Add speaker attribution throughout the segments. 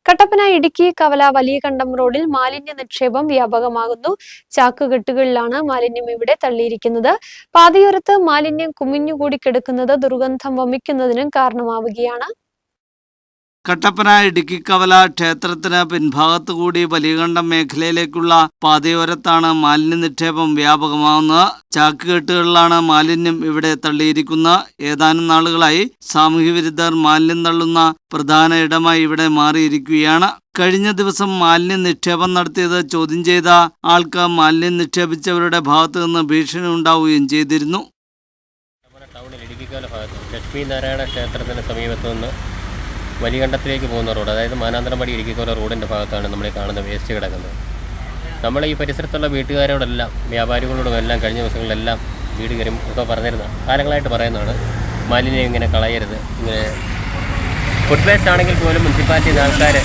Speaker 1: കട്ടപ്പന ഇടുക്കി കവല വലിയകണ്ടം റോഡിൽ മാലിന്യ നിക്ഷേപം വ്യാപകമാകുന്നു. ചാക്കുകെട്ടുകളിലാണ് മാലിന്യം ഇവിടെ തള്ളിയിരിക്കുന്നത്. പാതയോരത്ത് മാലിന്യം കുമിഞ്ഞുകൂടി കിടക്കുന്നത് ദുർഗന്ധം വമിക്കുന്നതിനും കാരണമാവുകയാണ്.
Speaker 2: കട്ടപ്പന ഇടുക്കിക്കവല ക്ഷേത്രത്തിന് പിൻഭാഗത്തുകൂടി വലിയകണ്ടം മേഖലയിലേക്കുള്ള പാതയോരത്താണ് മാലിന്യ നിക്ഷേപം വ്യാപകമാവുന്നത്. ചാക്കുകെട്ടുകളിലാണ് മാലിന്യം ഇവിടെ തള്ളിയിരിക്കുന്നത്. ഏതാനും നാളുകളായി സാമൂഹ്യ വിരുദ്ധർ മാലിന്യം തള്ളുന്ന പ്രധാന ഇടമായി ഇവിടെ മാറിയിരിക്കുകയാണ്. കഴിഞ്ഞ ദിവസം മാലിന്യ നിക്ഷേപം നടത്തിയത് ചോദ്യം ചെയ്ത ആൾക്ക് മാലിന്യം നിക്ഷേപിച്ചവരുടെ ഭാഗത്തു നിന്ന് ഭീഷണി ഉണ്ടാവുകയും ചെയ്തിരുന്നു.
Speaker 3: ടൗണിൽ ഇടുക്കിക്കവല ഭാഗത്ത് ലക്ഷ്മീനാരായണ ക്ഷേത്രത്തിന് സമീപത്തു നിന്ന് വലിയകണ്ടത്തിലേക്ക് പോകുന്ന റോഡ്, അതായത് മാനാന്തരമ്പടി ഇടുക്കിക്കോല റോഡിൻ്റെ ഭാഗത്താണ് നമ്മൾ കാണുന്ന വേസ്റ്റ് കിടക്കുന്നത്. നമ്മൾ ഈ പരിസരത്തുള്ള വീട്ടുകാരോടെല്ലാം വ്യാപാരികളോടും എല്ലാം കഴിഞ്ഞ ദിവസങ്ങളിലെല്ലാം വീട് കയറി ഇപ്പോൾ പറഞ്ഞിരുന്ന കാലങ്ങളായിട്ട് പറയുന്നതാണ് മാലിന്യം ഇങ്ങനെ കളയരുത്. ഇങ്ങനെ ഫുഡ് വേസ്റ്റ് ആണെങ്കിൽ പോലും മുനിസിപ്പാലിറ്റിയിൽ ആൾക്കാർ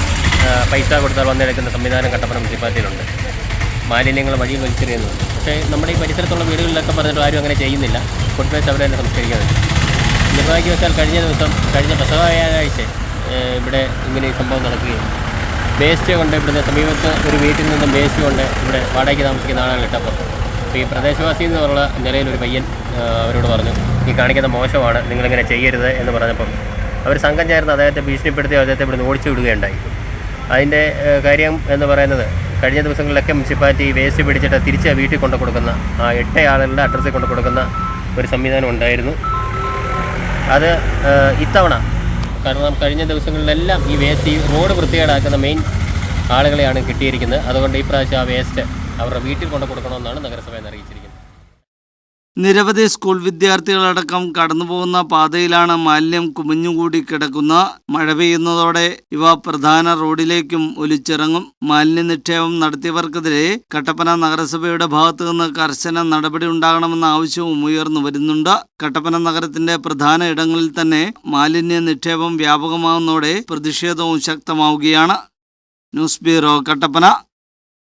Speaker 3: പൈസ കൊടുത്താൽ വന്നെടുക്കുന്ന സംവിധാനം കട്ടപ്പന മുനിസിപ്പാലിറ്റിയിലുണ്ട്. മാലിന്യങ്ങൾ വഴിയിൽ വലിച്ചെറിയുന്നുണ്ട്. പക്ഷേ നമ്മുടെ ഈ പരിസരത്തുള്ള വീടുകളിലൊക്കെ പറഞ്ഞിട്ട് ആരും അങ്ങനെ ചെയ്യുന്നില്ല. ഫുഡ് വേസ്റ്റ് അവർ തന്നെ സംസ്കരിക്കുന്നുണ്ട്. നിർഭാഗ്യവശാൽ കഴിഞ്ഞ പ്രസവ വ്യാഴാഴ്ച ഇവിടെ ഇങ്ങനെ ഈ സംഭവം നടക്കുകയും വേസ്റ്റ് കൊണ്ട് ഇവിടുന്ന് സമീപത്ത് ഒരു വീട്ടിൽ നിന്നും വേസ്റ്റ് കൊണ്ട് ഇവിടെ വാടകയ്ക്ക് താമസിക്കുന്ന ആളുകൾ ഇട്ടപ്പോൾ ഈ പ്രദേശവാസി എന്നുള്ള നിലയിൽ ഒരു പയ്യൻ അവരോട് പറഞ്ഞു, ഈ കാണിക്കുന്ന മോശമാണ്, നിങ്ങളിങ്ങനെ ചെയ്യരുത് എന്ന് പറഞ്ഞപ്പം അവർ സംഘം ചേർന്ന് അദ്ദേഹത്തെ ഭീഷണിപ്പെടുത്തി അദ്ദേഹത്തെ ഇവിടുന്ന് ഓടിച്ചു വിടുകയുണ്ടായി. അതിൻ്റെ കാര്യം എന്ന് പറയുന്നത് കഴിഞ്ഞ ദിവസങ്ങളിലൊക്കെ മുനിസിപ്പാലിറ്റി വേസ്റ്റ് പിടിച്ചിട്ട് തിരിച്ച് വീട്ടിൽ കൊണ്ടു കൊടുക്കുന്ന 8 ആളുകളുടെ അഡ്രസ്സിൽ കൊണ്ടു കൊടുക്കുന്ന ഒരു സംവിധാനം ഉണ്ടായിരുന്നു. അത് ഇത്തവണ കാരണം കഴിഞ്ഞ ദിവസങ്ങളിലെല്ലാം ഈ വേസ്റ്റ് ഈ റോഡ് വൃത്തികേടാക്കുന്ന മെയിൻ ആളുകളെയാണ് കിട്ടിയിരിക്കുന്നത്. അതുകൊണ്ട് ഈ പ്രാവശ്യം ആ വേസ്റ്റ് അവരുടെ വീട്ടിൽ കൊണ്ടു കൊടുക്കണമെന്നാണ് നഗരസഭ അറിയിച്ചിരിക്കുന്നത്.
Speaker 2: നിരവധി സ്കൂൾ വിദ്യാർത്ഥികളടക്കം കടന്നുപോകുന്ന പാതയിലാണ് മാലിന്യം കുമിഞ്ഞുകൂടി കിടക്കുന്നത്. മഴ പെയ്യുന്നതോടെ ഇവ പ്രധാന റോഡിലേക്കും ഒലിച്ചിറങ്ങും. മാലിന്യ നിക്ഷേപം നടത്തിയവർക്കെതിരെ കട്ടപ്പന നഗരസഭയുടെ ഭാഗത്തു നിന്ന് കർശന നടപടി ഉണ്ടാകണമെന്ന ആവശ്യവും ഉയർന്നു വരുന്നുണ്ട്. കട്ടപ്പന നഗരത്തിന്റെ പ്രധാന ഇടങ്ങളിൽ തന്നെ മാലിന്യ നിക്ഷേപം വ്യാപകമാകുന്നതോടെ പ്രതിഷേധവും ശക്തമാവുകയാണ്. News bureau, Kattappana.